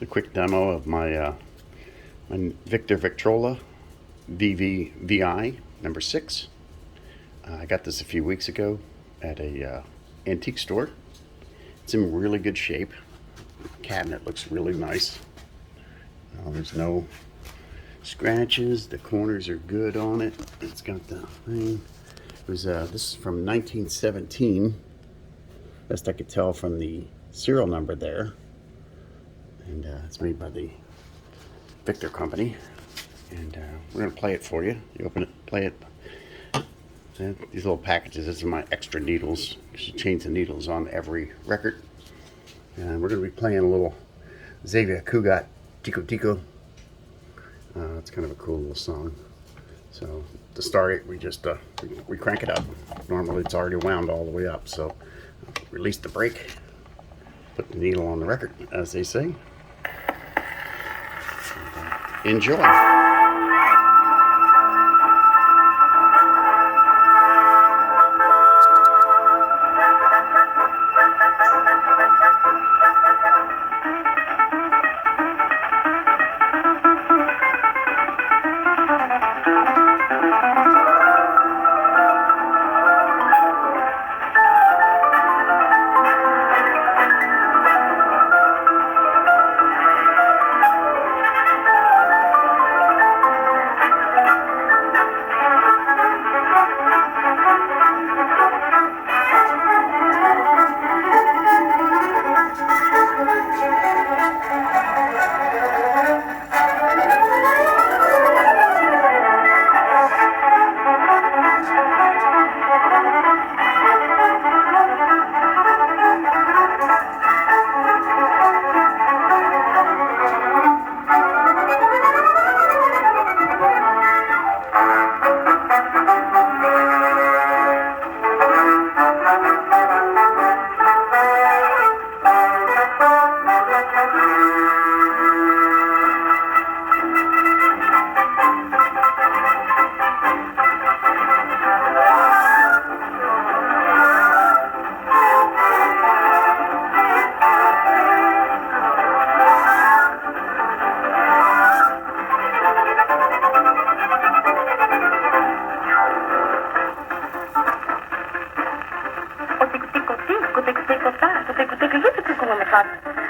A quick demo of my Victor-Victrola VV-VI #6. I got this a few weeks ago at a antique store. It's in really good shape. The cabinet looks really nice. There's no scratches. The corners are good on it. It's got the thing. This is from 1917. Best I could tell from the serial number there. And it's made by the Victor company. And we're going to play it for you. You open it, play it. And these little packages, this is my extra needles. You change the needles on every record. And we're going to be playing a little Xavier Cugat Tico Tico. It's kind of a cool little song. So to start it, we just we crank it up. Normally it's already wound all the way up. So release the brake, put the needle on the record, as they say. Enjoy.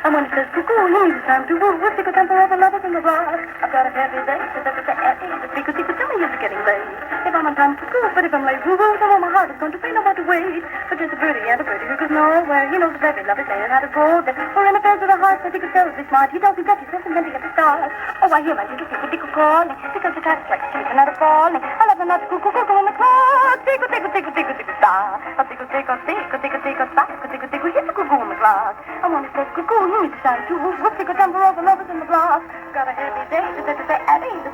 And when it says cuckoo, you mean it's time to woo. What's the temper of a lover in the glass? I've got a heavy day, so that's the tickle tickle tell me it's getting late. If I'm on time, cuckoo, but if I'm late, woo woo, then my heart is going to say no matter wait. But just a birdie and a birdie who goes nowhere. He knows the very love is saying how to go there. For in affairs of the heart, that he could terribly smart. He doesn't get his sentimental at the start. Oh, I hear my little tickle tickle calling because the time's like sleeping out of falling. I love the nuts, cuckoo, cuckoo in the clock. Tickle tickle tickle tickle tickle star. A tickle tickle tickle tickle tickle star. Tickle tickle here's a cuckoo in the clock. I want to say cuckoo, you need to shine too. What's tickle temper of the lovers in the glass? Got a heavy day, the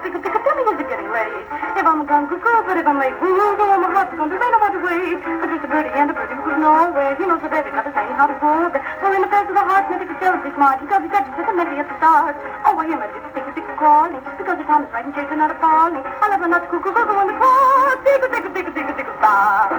tickle tickle tell me is it getting late. If I'm gone cuckoo, but if I'm late, woo woo, then my heart's going to say no matter wait. But just a birdie and a birdie who goes nowhere. He knows the baby love is saying how to go there. For in the face of the heart, maybe could jealousy smart. He does his touches with a medley at the start. Oh, I hear my little tickle tickle calling because the time is right and chasing out of falling. I love the nuts, cuckoo, cuckoo in the clock. Tickle tickle tickle tickle tickle star.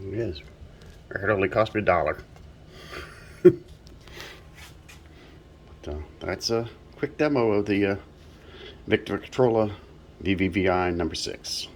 It is. Record only cost me $1. But, that's a quick demo of the Victor-Victrola VV-VI #6.